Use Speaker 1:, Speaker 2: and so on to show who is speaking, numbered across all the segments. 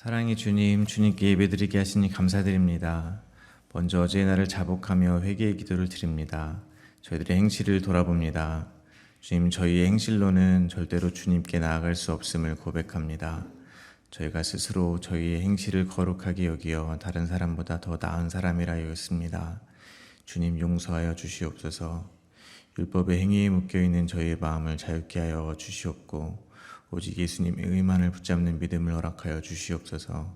Speaker 1: 사랑의 주님, 주님께 예배드리게 하시니 감사드립니다. 먼저 어제의 날을 자복하며 회개의 기도를 드립니다. 저희들의 행실을 돌아봅니다. 주님, 저희의 행실로는 절대로 주님께 나아갈 수 없음을 고백합니다. 저희가 스스로 저희의 행실을 거룩하게 여기어 다른 사람보다 더 나은 사람이라 여겼습니다. 주님, 용서하여 주시옵소서. 율법의 행위에 묶여있는 저희의 마음을 자유케 하여 주시옵고 오직 예수님의 의만을 붙잡는 믿음을 허락하여 주시옵소서.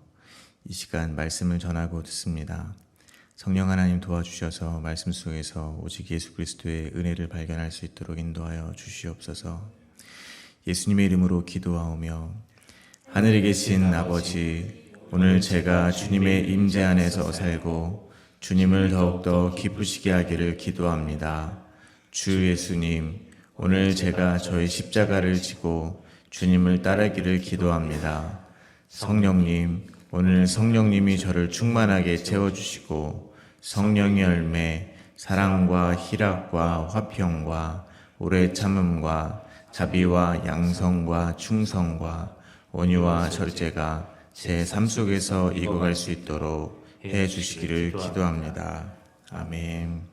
Speaker 1: 이 시간 말씀을 전하고 듣습니다. 성령 하나님 도와주셔서 말씀 속에서 오직 예수 그리스도의 은혜를 발견할 수 있도록 인도하여 주시옵소서. 예수님의 이름으로 기도하오며 하늘에 계신 아버지, 오늘 제가 주님의 임재 안에서 살고 주님을 더욱더 기쁘시게 하기를 기도합니다. 주 예수님, 오늘 제가 저의 십자가를 지고 주님을 따르기를 기도합니다. 성령님, 오늘 성령님이 저를 충만하게 채워주시고 성령의 열매, 사랑과 희락과 화평과 오래 참음과 자비와 양성과 충성과 온유와 절제가 제 삶 속에서 익어갈 수 있도록 해주시기를 기도합니다. 아멘.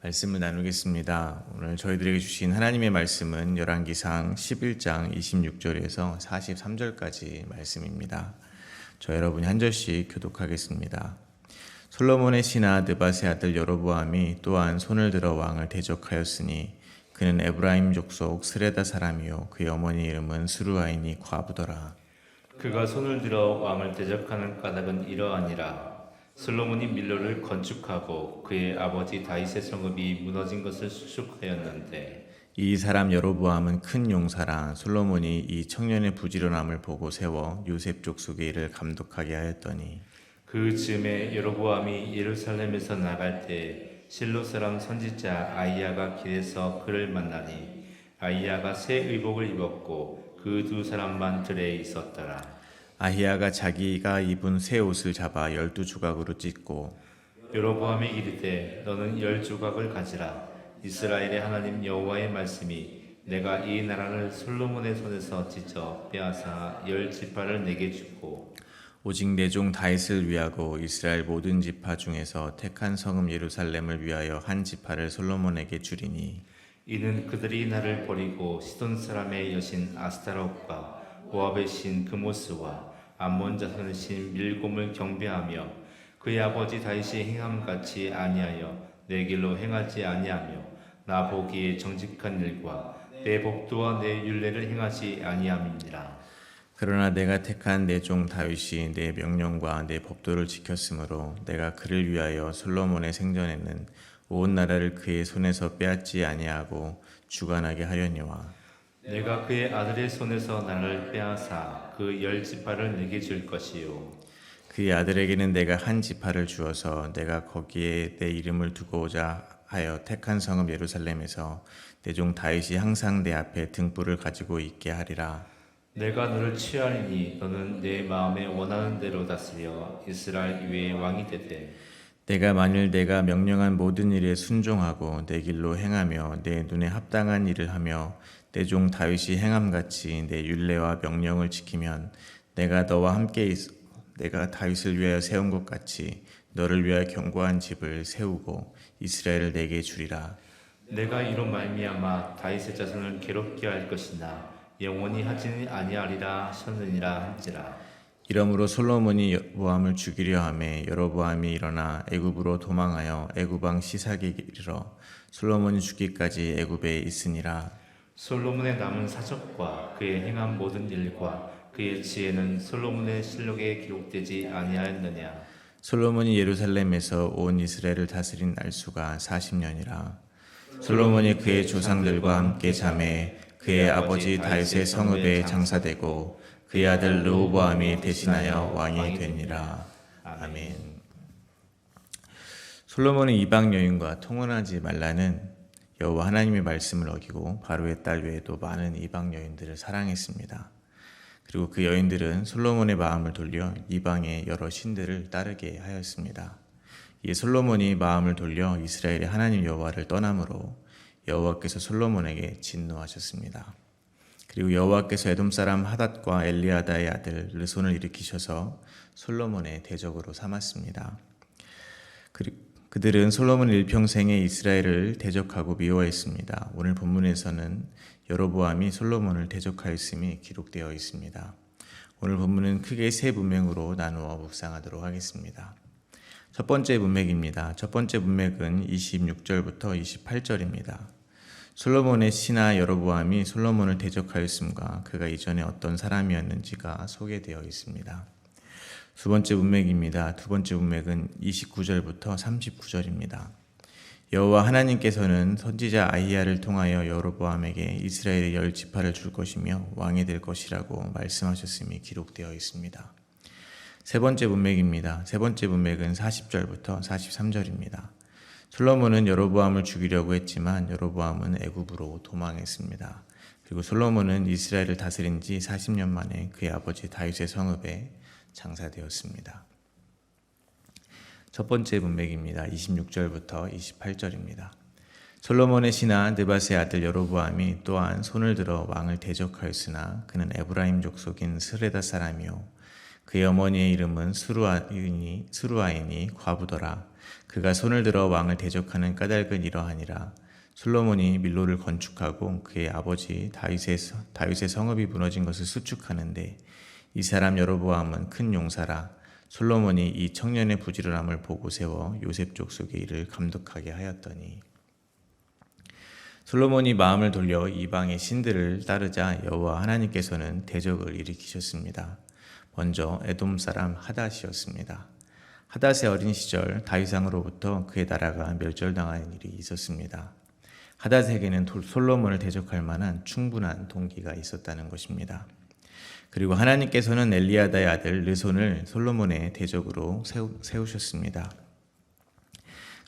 Speaker 1: 말씀을 나누겠습니다. 오늘 저희들에게 주신 하나님의 말씀은 열왕기상 11장 26절에서 43절까지 말씀입니다. 저 여러분이 한 절씩 교독하겠습니다. 솔로몬의 신하 느밧의 아들 여로보암이 또한 손을 들어 왕을 대적하였으니 그는 에브라임 족속 스레다 사람이요 그의 어머니 이름은 스루아이니 과부더라.
Speaker 2: 그가 손을 들어 왕을 대적하는 까닭은 이러하니라. 솔로몬이 밀로를 건축하고 그의 아버지 다윗의 성읍이 무너진 것을 수축하였는데
Speaker 1: 이 사람 여로보암은 큰 용사라. 솔로몬이 이 청년의 부지런함을 보고 세워 요셉 족속의 일을 감독하게 하였더니
Speaker 2: 그 즈음에 여로보암이 예루살렘에서 나갈 때 실로 사람 선지자 아히야가 길에서 그를 만나니 아히야가 새 의복을 입었고 그 두 사람만 들에 있었더라.
Speaker 1: 아히야가 자기가 입은 새 옷을 잡아 12조각으로 찢고
Speaker 2: 여로보암이 이르되 너는 10조각을 가지라. 이스라엘의 하나님 여호와의 말씀이 내가 이 나라를 솔로몬의 손에서 찢어 빼앗아 10지파를 내게 주고
Speaker 1: 오직 내 종 다윗을 위하고 이스라엘 모든 지파 중에서 택한 성읍 예루살렘을 위하여 한 지파를 솔로몬에게 주리니
Speaker 2: 이는 그들이 나를 버리고 시돈 사람의 여신 아스타롯과 모압의 신 그모스와 암몬 자손의 신 밀곰을 경배하며 그의 아버지 다윗이 행함같이 아니하여 내 길로 행하지 아니하며 나 보기에 정직한 일과 내 법도와 내 율례를 행하지 아니함이니라.
Speaker 1: 그러나 내가 택한 내 종 다윗이 내 명령과 내 법도를 지켰으므로 내가 그를 위하여 솔로몬의 생전에는 온 나라를 그의 손에서 빼앗지 아니하고 주관하게 하려니와
Speaker 2: 내가 그의 아들의 손에서 나를 빼앗아 그 10지파를 내게 줄 것이요
Speaker 1: 그의 아들에게는 내가 한 지파를 주어서 내가 거기에 내 이름을 두고자 하여 택한 성읍 예루살렘에서 내 종 다윗이 항상 내 앞에 등불을 가지고 있게 하리라.
Speaker 2: 내가 너를 취하리니 너는 내 마음에 원하는 대로 다스려 이스라엘 위에 왕이 되되
Speaker 1: 내가 만일 내가 명령한 모든 일에 순종하고 내 길로 행하며 내 눈에 합당한 일을 하며 내 종 다윗이 행함같이 내 율례와 명령을 지키면 내가 너와 함께 내가 다윗을 위하여 세운 것 같이 너를 위하여 견고한 집을 세우고 이스라엘을 내게 주리라.
Speaker 2: 내가 이로 말미암아 다윗의 자손을 괴롭게 할 것이나 영원히 하지는 아니하리라 하셨느니라 한지라.
Speaker 1: 이러므로 솔로몬이 여로보암을 죽이려 하매 여로보암이 일어나 애굽으로 도망하여 애굽 왕 시삭에게 이르러 솔로몬이 죽기까지 애굽에 있으니라.
Speaker 2: 솔로몬의 남은 사적과 그의 행한 모든 일과 그의 지혜는 솔로몬의 실록에 기록되지 아니하였느냐.
Speaker 1: 솔로몬이 예루살렘에서 온 이스라엘을 다스린 날수가 40년이라. 솔로몬이 그의 조상들과 함께 잠에 그의 아버지 다윗의 성읍에 장사되고 그의 아들 르호보암이 대신하여 왕이 되니라. 아멘. 솔로몬은 이방 여인과 통혼하지 말라는 여호와 하나님의 말씀을 어기고 바로의 딸 외에도 많은 이방 여인들을 사랑했습니다. 그리고 그 여인들은 솔로몬의 마음을 돌려 이방의 여러 신들을 따르게 하였습니다. 이에 솔로몬이 마음을 돌려 이스라엘의 하나님 여호와를 떠남으로 여호와께서 솔로몬에게 진노하셨습니다. 그리고 여호와께서 에돔 사람 하닷과 엘리아다의 아들 르손을 일으키셔서 솔로몬의 대적으로 삼았습니다. 그들은 솔로몬 일평생에 이스라엘을 대적하고 미워했습니다. 오늘 본문에서는 여로보암이 솔로몬을 대적하였음이 기록되어 있습니다. 오늘 본문은 크게 세 문맥으로 나누어 묵상하도록 하겠습니다. 첫 번째 문맥입니다. 첫 번째 문맥은 26절부터 28절입니다. 솔로몬의 신하 여로보암이 솔로몬을 대적하였음과 그가 이전에 어떤 사람이었는지가 소개되어 있습니다. 두 번째 문맥입니다. 두 번째 문맥은 29절부터 39절입니다. 여호와 하나님께서는 선지자 아히야를 통하여 여로보암에게 이스라엘의 10지파를 줄 것이며 왕이 될 것이라고 말씀하셨음이 기록되어 있습니다. 세 번째 문맥입니다. 세 번째 문맥은 40절부터 43절입니다. 솔로몬은 여로보암을 죽이려고 했지만 여로보암은 애굽으로 도망했습니다. 그리고 솔로몬은 이스라엘을 다스린 지 40년 만에 그의 아버지 다윗의 성읍에 장사되었습니다. 첫 번째 문맥입니다. 26절부터 28절입니다. 솔로몬의 신하 느밧의 아들 여로보암이 또한 손을 들어 왕을 대적하였으나 그는 에브라임 족속인 스레다 사람이요 그의 어머니의 이름은 스루아인이 과부더라. 그가 손을 들어 왕을 대적하는 까닭은 이러하니라. 솔로몬이 밀로를 건축하고 그의 아버지 다윗의 성읍이 무너진 것을 수축하는데 이 사람 여로보암은 큰 용사라. 솔로몬이 이 청년의 부지런함을 보고 세워 요셉 족속의 일을 감독하게 하였더니 솔로몬이 마음을 돌려 이방의 신들을 따르자 여호와 하나님께서는 대적을 일으키셨습니다. 먼저 에돔 사람 하닷이었습니다. 하닷의 어린 시절 다윗왕으로부터 그의 나라가 멸절당하는 일이 있었습니다. 하닷에게는 솔로몬을 대적할 만한 충분한 동기가 있었다는 것입니다. 그리고 하나님께서는 엘리아다의 아들 르손을 솔로몬의 대적으로 세우셨습니다.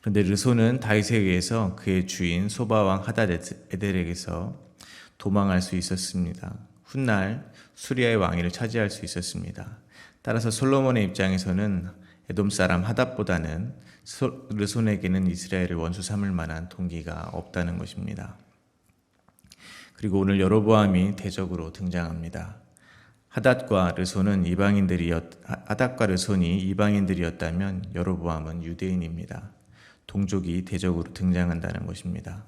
Speaker 1: 그런데 르손은 다윗에 의해서 그의 주인 소바왕 하닷에델에게서 도망할 수 있었습니다. 훗날 수리아의 왕위를 차지할 수 있었습니다. 따라서 솔로몬의 입장에서는 에돔 사람 하닷보다는 르손에게는 이스라엘을 원수 삼을 만한 동기가 없다는 것입니다. 그리고 오늘 여로보암이 대적으로 등장합니다. 하닷과 르손이 이방인들이었다면 여로보암은 유대인입니다. 동족이 대적으로 등장한다는 것입니다.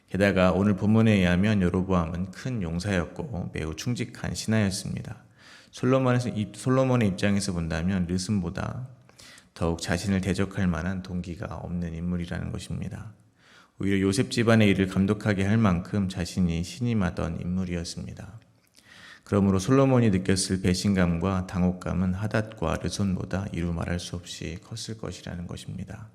Speaker 1: 게다가 오늘 본문에 의하면 여로보암은 큰 용사였고 매우 충직한 신하였습니다. 솔로몬의 입장에서 본다면 르손보다 더욱 자신을 대적할 만한 동기가 없는 인물이라는 것입니다. 오히려 요셉 집안의 일을 감독하게 할 만큼 자신이 신임하던 인물이었습니다. 그러므로 솔로몬이 느꼈을 배신감과 당혹감은 하닷과 르손보다 이루 말할 수 없이 컸을 것이라는 것입니다.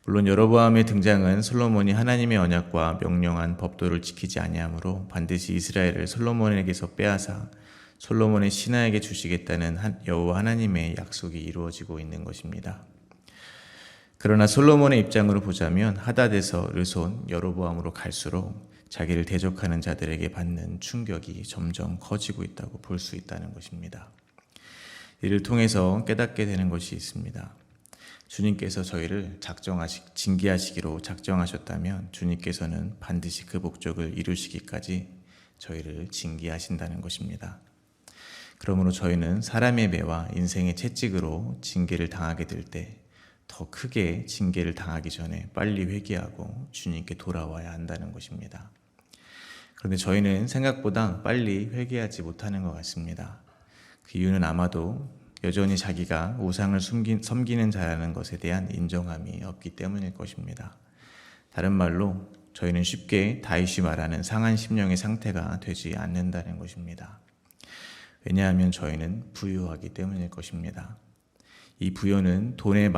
Speaker 1: 물론 여로보암의 등장은 솔로몬이 하나님의 언약과 명령한 법도를 지키지 아니하므로 반드시 이스라엘을 솔로몬에게서 빼앗아 솔로몬의 신하에게 주시겠다는 여호와 하나님의 약속이 이루어지고 있는 것입니다. 그러나 솔로몬의 입장으로 보자면 하닷에서 르손, 여로보암으로 갈수록 자기를 대적하는 자들에게 받는 충격이 점점 커지고 있다고 볼 수 있다는 것입니다. 이를 통해서 깨닫게 되는 것이 있습니다. 주님께서 저희를 징계하시기로 작정하셨다면 주님께서는 반드시 그 목적을 이루시기까지 저희를 징계하신다는 것입니다. 그러므로 저희는 사람의 매와 인생의 채찍으로 징계를 당하게 될 때 더 크게 징계를 당하기 전에 빨리 회개하고 주님께 돌아와야 한다는 것입니다. 그런데 저희는 생각보다 빨리 회개하지 못하는 것 같습니다. 그 이유는 아마도 여전히 자기가 우상을 섬기는 자라는 것에 대한 인정함이 없기 때문일 것입니다. 다른 말로 저희는 쉽게 다윗이 말하는 상한 심령의 상태가 되지 않는다는 것입니다. 왜냐하면 저희는 부유하기 때문일 것입니다. 이 부요는 돈이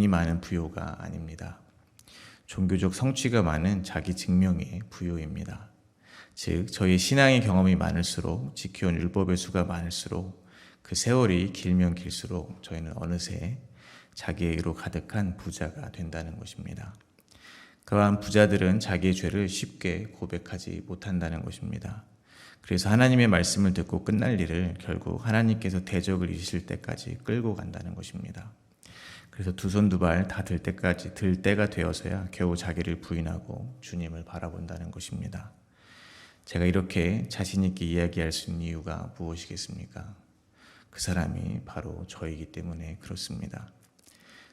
Speaker 1: 많은 부요가 아닙니다. 종교적 성취가 많은 자기 증명의 부요입니다. 즉 저희 신앙의 경험이 많을수록 지켜온 율법의 수가 많을수록 그 세월이 길면 길수록 저희는 어느새 자기의 의로 가득한 부자가 된다는 것입니다. 그러한 부자들은 자기의 죄를 쉽게 고백하지 못한다는 것입니다. 그래서 하나님의 말씀을 듣고 끝날 일을 결국 하나님께서 대적을 이루실 때까지 끌고 간다는 것입니다. 그래서 두 손 두 발 다 들 때가 되어서야 겨우 자기를 부인하고 주님을 바라본다는 것입니다. 제가 이렇게 자신 있게 이야기할 수 있는 이유가 무엇이겠습니까? 그 사람이 바로 저이기 때문에 그렇습니다.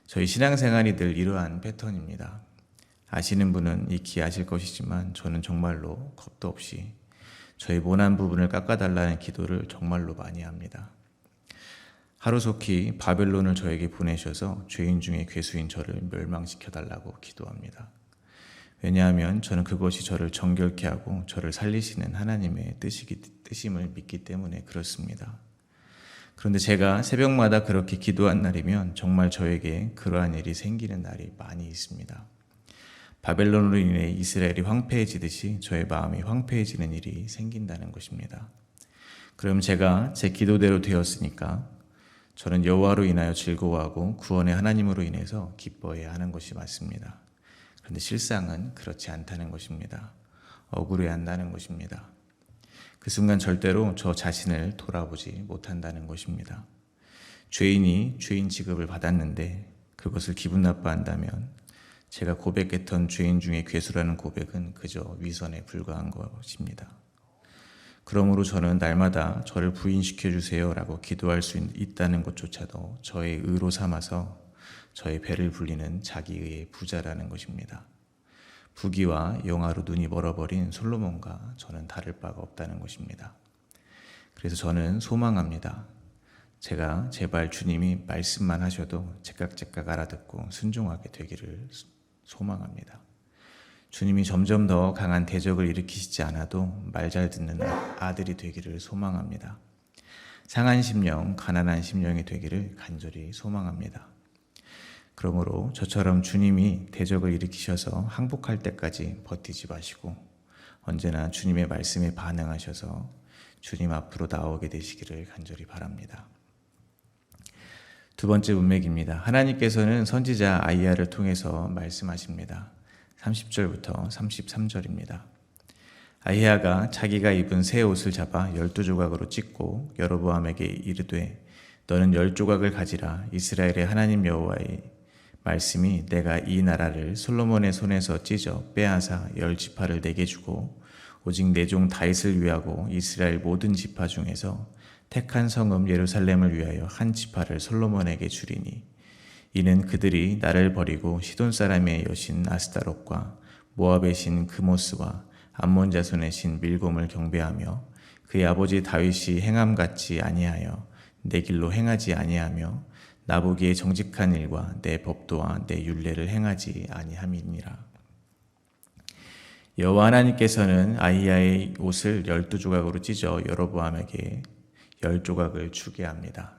Speaker 1: 저희 신앙생활이 늘 이러한 패턴입니다. 아시는 분은 익히 아실 것이지만 저는 정말로 겁도 없이 저의 모난 부분을 깎아달라는 기도를 정말로 많이 합니다. 하루속히 바벨론을 저에게 보내셔서 죄인 중에 괴수인 저를 멸망시켜달라고 기도합니다. 왜냐하면 저는 그것이 저를 정결케 하고 저를 살리시는 하나님의 뜻임을 믿기 때문에 그렇습니다. 그런데 제가 새벽마다 그렇게 기도한 날이면 정말 저에게 그러한 일이 생기는 날이 많이 있습니다. 바벨론으로 인해 이스라엘이 황폐해지듯이 저의 마음이 황폐해지는 일이 생긴다는 것입니다. 그럼 제가 제 기도대로 되었으니까 저는 여호와로 인하여 즐거워하고 구원의 하나님으로 인해서 기뻐해야 하는 것이 맞습니다. 그런데 실상은 그렇지 않다는 것입니다. 억울해야 한다는 것입니다. 그 순간 절대로 저 자신을 돌아보지 못한다는 것입니다. 죄인이 죄인 취급을 받았는데 그것을 기분 나빠한다면 제가 고백했던 죄인 중에 괴수라는 고백은 그저 위선에 불과한 것입니다. 그러므로 저는 날마다 저를 부인시켜 주세요라고 기도할 수 있다는 것조차도 저의 의로 삼아서 저의 배를 불리는 자기의 부자라는 것입니다. 부귀와 영화로 눈이 멀어버린 솔로몬과 저는 다를 바가 없다는 것입니다. 그래서 저는 소망합니다. 제가 제발 주님이 말씀만 하셔도 제깍제깍 알아듣고 순종하게 되기를 소망합니다. 주님이 점점 더 강한 대적을 일으키시지 않아도 말 잘 듣는 아들이 되기를 소망합니다. 상한 심령, 가난한 심령이 되기를 간절히 소망합니다. 그러므로 저처럼 주님이 대적을 일으키셔서 항복할 때까지 버티지 마시고 언제나 주님의 말씀에 반응하셔서 주님 앞으로 나오게 되시기를 간절히 바랍니다. 두 번째 문맥입니다. 하나님께서는 선지자 아이야를 통해서 말씀하십니다. 30절부터 33절입니다. 아히야가 자기가 입은 새 옷을 잡아 12조각으로 찢고 여로보암에게 이르되 너는 10조각을 가지라. 이스라엘의 하나님 여호와의 말씀이 내가 이 나라를 솔로몬의 손에서 찢어 빼앗아 10지파를 내게 주고 오직 내 종 다윗을 위하고 이스라엘 모든 지파 중에서 택한 성읍 예루살렘을 위하여 한 지파를 솔로몬에게 주리니 이는 그들이 나를 버리고 시돈 사람의 여신 아스타롯과 모압의 신 그모스와 암몬 자손의 신 밀곰을 경배하며 그의 아버지 다윗이 행함같이 아니하여 내 길로 행하지 아니하며 나보기에 정직한 일과 내 법도와 내 율례를 행하지 아니함이니라. 여호와 하나님께서는 아히야의 옷을 12조각으로 찢어 여로보암에게 10조각을 주게 합니다.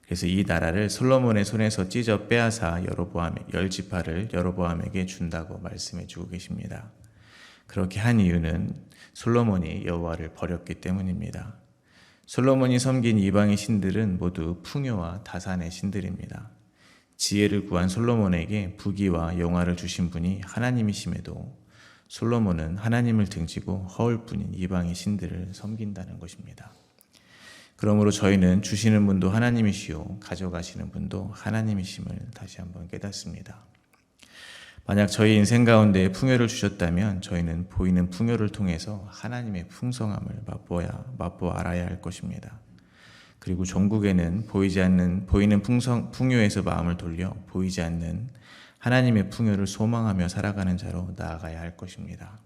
Speaker 1: 그래서 이 나라를 솔로몬의 손에서 찢어 빼앗아 10지파를 여로보암에게 준다고 말씀해 주고 계십니다. 그렇게 한 이유는 솔로몬이 여호와를 버렸기 때문입니다. 솔로몬이 섬긴 이방의 신들은 모두 풍요와 다산의 신들입니다. 지혜를 구한 솔로몬에게 부귀와 영화를 주신 분이 하나님이심에도 솔로몬은 하나님을 등지고 허울 뿐인 이방의 신들을 섬긴다는 것입니다. 그러므로 저희는 주시는 분도 하나님이시요 가져가시는 분도 하나님이심을 다시 한번 깨닫습니다. 만약 저희 인생 가운데 풍요를 주셨다면 저희는 보이는 풍요를 통해서 하나님의 풍성함을 맛보아 알아야 할 것입니다. 그리고 종국에는 보이는 풍요에서 마음을 돌려 보이지 않는 하나님의 풍요를 소망하며 살아가는 자로 나아가야 할 것입니다.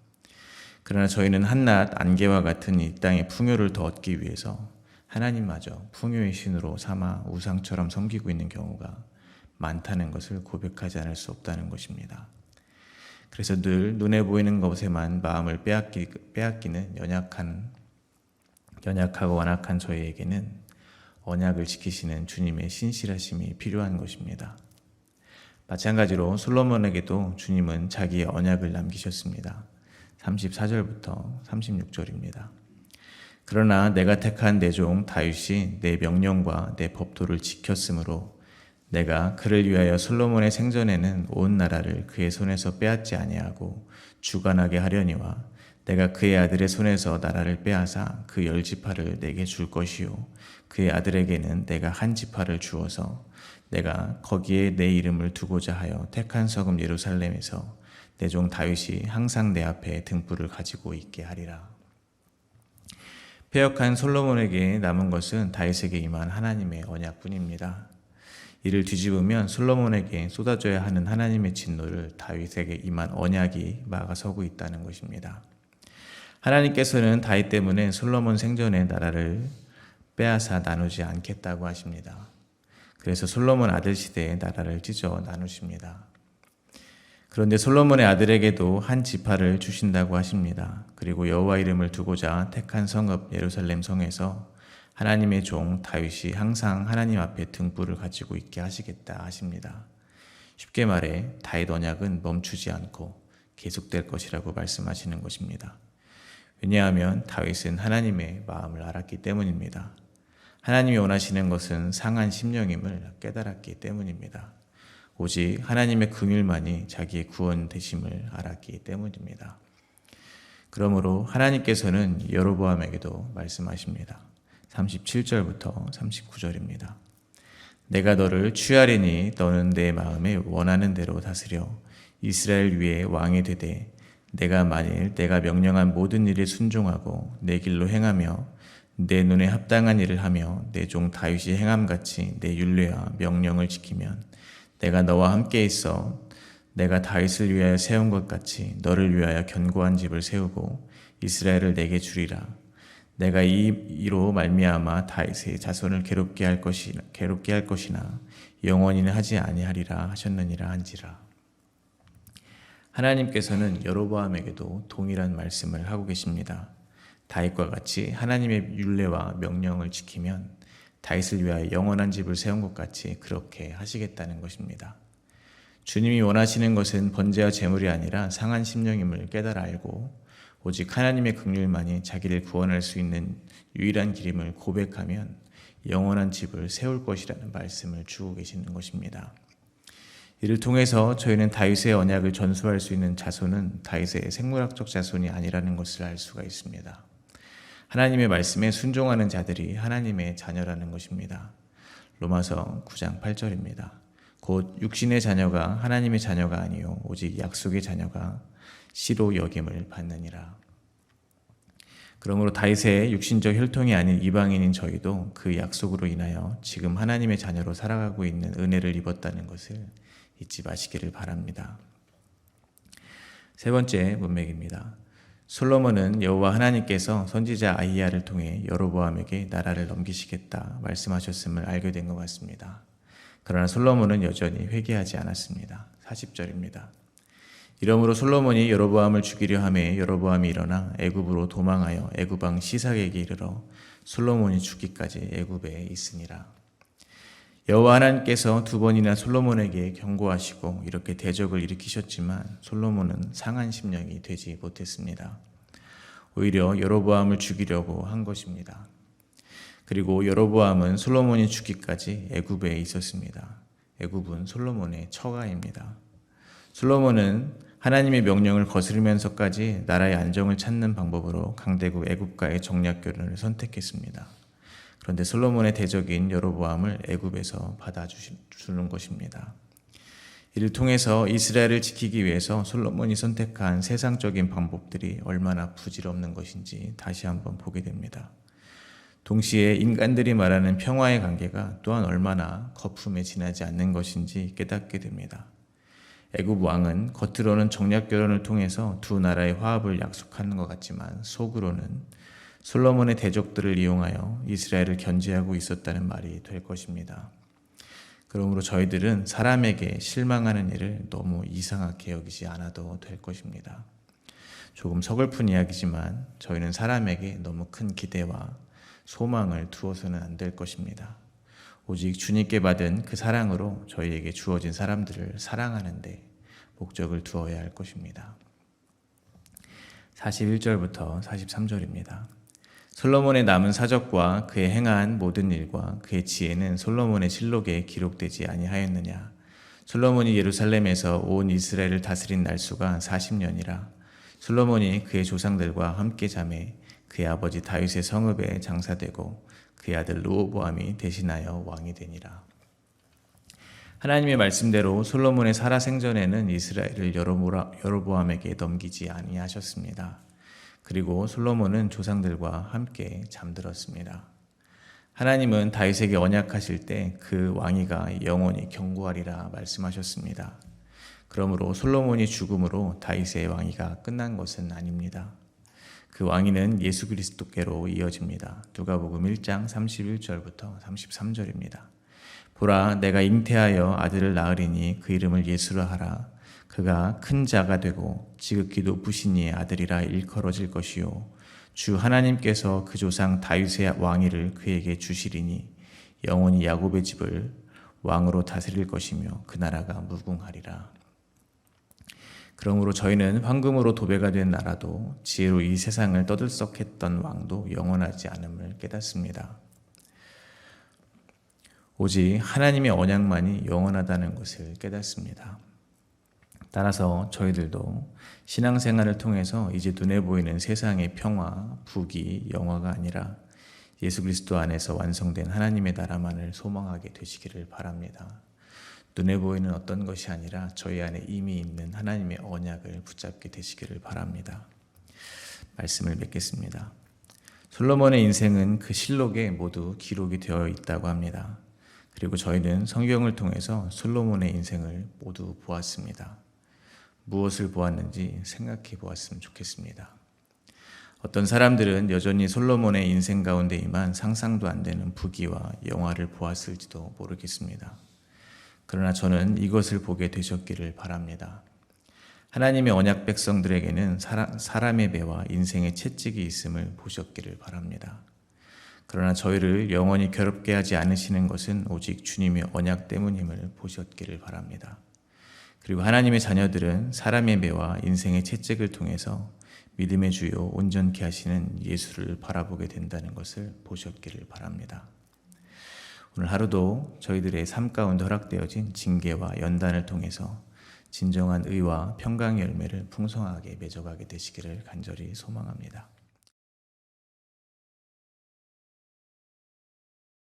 Speaker 1: 그러나 저희는 한낱 안개와 같은 이 땅의 풍요를 더 얻기 위해서 하나님마저 풍요의 신으로 삼아 우상처럼 섬기고 있는 경우가 많다는 것을 고백하지 않을 수 없다는 것입니다. 그래서 늘 눈에 보이는 것에만 마음을 빼앗기는 연약하고 완악한 저희에게는 언약을 지키시는 주님의 신실하심이 필요한 것입니다. 마찬가지로 솔로몬에게도 주님은 자기의 언약을 남기셨습니다. 34절부터 36절입니다. 그러나 내가 택한 내 종 다윗이 내 명령과 내 법도를 지켰으므로 내가 그를 위하여 솔로몬의 생전에는 온 나라를 그의 손에서 빼앗지 아니하고 주관하게 하려니와 내가 그의 아들의 손에서 나라를 빼앗아 그 10지파를 내게 줄 것이요 그의 아들에게는 내가 한 지파를 주어서 내가 거기에 내 이름을 두고자 하여 택한 성읍 예루살렘에서 내 종 다윗이 항상 내 앞에 등불을 가지고 있게 하리라. 패역한 솔로몬에게 남은 것은 다윗에게 임한 하나님의 언약뿐입니다. 이를 뒤집으면 솔로몬에게 쏟아져야 하는 하나님의 진노를 다윗에게 임한 언약이 막아서고 있다는 것입니다. 하나님께서는 다윗 때문에 솔로몬 생전에 나라를 빼앗아 나누지 않겠다고 하십니다. 그래서 솔로몬 아들 시대에 나라를 찢어 나누십니다. 그런데 솔로몬의 아들에게도 한 지파를 주신다고 하십니다. 그리고 여호와 이름을 두고자 택한 성읍 예루살렘 성에서 하나님의 종 다윗이 항상 하나님 앞에 등불을 가지고 있게 하시겠다 하십니다. 쉽게 말해 다윗 언약은 멈추지 않고 계속될 것이라고 말씀하시는 것입니다. 왜냐하면 다윗은 하나님의 마음을 알았기 때문입니다. 하나님이 원하시는 것은 상한 심령임을 깨달았기 때문입니다. 오직 하나님의 긍휼만이 자기의 구원 되심을 알았기 때문입니다. 그러므로 하나님께서는 여로보암에게도 말씀하십니다. 37절부터 39절입니다. 내가 너를 취하리니 너는 내 마음에 원하는 대로 다스려 이스라엘 위에 왕이 되되 내가 만일 내가 명령한 모든 일에 순종하고 내 길로 행하며 내 눈에 합당한 일을 하며 내 종 다윗이 행함같이 내 율례와 명령을 지키면 내가 너와 함께 있어 내가 다윗을 위하여 세운 것 같이 너를 위하여 견고한 집을 세우고 이스라엘을 내게 주리라. 내가 이로 말미암아 다윗의 자손을 괴롭게 할 것이나 영원히는 하지 아니하리라 하셨느니라 한지라. 하나님께서는 여로보암에게도 동일한 말씀을 하고 계십니다. 다윗과 같이 하나님의 율례와 명령을 지키면 다윗을 위하여 영원한 집을 세운 것 같이 그렇게 하시겠다는 것입니다. 주님이 원하시는 것은 번제와 제물이 아니라 상한 심령임을 깨달아 알고 오직 하나님의 긍휼만이 자기를 구원할 수 있는 유일한 길임을 고백하면 영원한 집을 세울 것이라는 말씀을 주고 계시는 것입니다. 이를 통해서 저희는 다윗의 언약을 전수할 수 있는 자손은 다윗의 생물학적 자손이 아니라는 것을 알 수가 있습니다. 하나님의 말씀에 순종하는 자들이 하나님의 자녀라는 것입니다. 로마서 9장 8절입니다. 곧 육신의 자녀가 하나님의 자녀가 아니요 오직 약속의 자녀가 씨로 여김을 받느니라. 그러므로 다윗의 육신적 혈통이 아닌 이방인인 저희도 그 약속으로 인하여 지금 하나님의 자녀로 살아가고 있는 은혜를 입었다는 것을 잊지 마시기를 바랍니다. 세 번째 문맥입니다. 솔로몬은 여호와 하나님께서 선지자 아히야를 통해 여로보암에게 나라를 넘기시겠다 말씀하셨음을 알게 된 것 같습니다. 그러나 솔로몬은 여전히 회개하지 않았습니다. 40절입니다. 이러므로 솔로몬이 여로보암을 죽이려 하매 여로보암이 일어나 애굽으로 도망하여 애굽 왕 시삭에게 이르러 솔로몬이 죽기까지 애굽에 있으니라. 여호와 하나님께서 두 번이나 솔로몬에게 경고하시고 이렇게 대적을 일으키셨지만 솔로몬은 상한 심령이 되지 못했습니다. 오히려 여로보암을 죽이려고 한 것입니다. 그리고 여로보암은 솔로몬이 죽기까지 애굽에 있었습니다. 애굽은 솔로몬의 처가입니다. 솔로몬은 하나님의 명령을 거스르면서까지 나라의 안정을 찾는 방법으로 강대국 애굽과의 정략 결혼을 선택했습니다. 그런데 솔로몬의 대적인 여로보암을 애굽에서 받아주는 것입니다. 이를 통해서 이스라엘을 지키기 위해서 솔로몬이 선택한 세상적인 방법들이 얼마나 부질없는 것인지 다시 한번 보게 됩니다. 동시에 인간들이 말하는 평화의 관계가 또한 얼마나 거품에 지나지 않는 것인지 깨닫게 됩니다. 애굽 왕은 겉으로는 정략 결혼을 통해서 두 나라의 화합을 약속하는 것 같지만 속으로는 솔로몬의 대적들을 이용하여 이스라엘을 견제하고 있었다는 말이 될 것입니다. 그러므로 저희들은 사람에게 실망하는 일을 너무 이상하게 여기지 않아도 될 것입니다. 조금 서글픈 이야기지만 저희는 사람에게 너무 큰 기대와 소망을 두어서는 안 될 것입니다. 오직 주님께 받은 그 사랑으로 저희에게 주어진 사람들을 사랑하는 데 목적을 두어야 할 것입니다. 41절부터 43절입니다. 솔로몬의 남은 사적과 그의 행한 모든 일과 그의 지혜는 솔로몬의 실록에 기록되지 아니하였느냐. 솔로몬이 예루살렘에서 온 이스라엘을 다스린 날수가 40년이라. 솔로몬이 그의 조상들과 함께 잠에 그의 아버지 다윗의 성읍에 장사되고 그의 아들 르호보암이 대신하여 왕이 되니라. 하나님의 말씀대로 솔로몬의 살아 생전에는 이스라엘을 여로보암에게 넘기지 아니하셨습니다. 그리고 솔로몬은 조상들과 함께 잠들었습니다. 하나님은 다윗에게 언약하실 때 그 왕위가 영원히 견고하리라 말씀하셨습니다. 그러므로 솔로몬이 죽음으로 다윗의 왕위가 끝난 것은 아닙니다. 그 왕위는 예수 그리스도께로 이어집니다. 누가복음 1장 31절부터 33절입니다. 보라, 내가 잉태하여 아들을 낳으리니 그 이름을 예수라 하라. 그가 큰 자가 되고 지극히 높으신 이의 아들이라 일컬어질 것이요 주 하나님께서 그 조상 다윗의 왕위를 그에게 주시리니 영원히 야곱의 집을 왕으로 다스릴 것이며 그 나라가 무궁하리라. 그러므로 저희는 황금으로 도배가 된 나라도 지혜로 이 세상을 떠들썩했던 왕도 영원하지 않음을 깨닫습니다. 오직 하나님의 언약만이 영원하다는 것을 깨닫습니다. 따라서 저희들도 신앙생활을 통해서 이제 눈에 보이는 세상의 평화, 부귀, 영화가 아니라 예수 그리스도 안에서 완성된 하나님의 나라만을 소망하게 되시기를 바랍니다. 눈에 보이는 어떤 것이 아니라 저희 안에 이미 있는 하나님의 언약을 붙잡게 되시기를 바랍니다. 말씀을 맺겠습니다. 솔로몬의 인생은 그 실록에 모두 기록이 되어 있다고 합니다. 그리고 저희는 성경을 통해서 솔로몬의 인생을 모두 보았습니다. 무엇을 보았는지 생각해 보았으면 좋겠습니다. 어떤 사람들은 여전히 솔로몬의 인생 가운데에만 상상도 안 되는 부귀와 영화를 보았을지도 모르겠습니다. 그러나 저는 이것을 보게 되셨기를 바랍니다. 하나님의 언약 백성들에게는 사람의 배와 인생의 채찍이 있음을 보셨기를 바랍니다. 그러나 저희를 영원히 괴롭게 하지 않으시는 것은 오직 주님의 언약 때문임을 보셨기를 바랍니다. 그리고 하나님의 자녀들은 사람의 배와 인생의 채찍을 통해서 믿음의 주요 온전케 하시는 예수를 바라보게 된다는 것을 보셨기를 바랍니다. 오늘 하루도 저희들의 삶 가운데 허락되어진 징계와 연단을 통해서 진정한 의와 평강의 열매를 풍성하게 맺어가게 되시기를 간절히 소망합니다.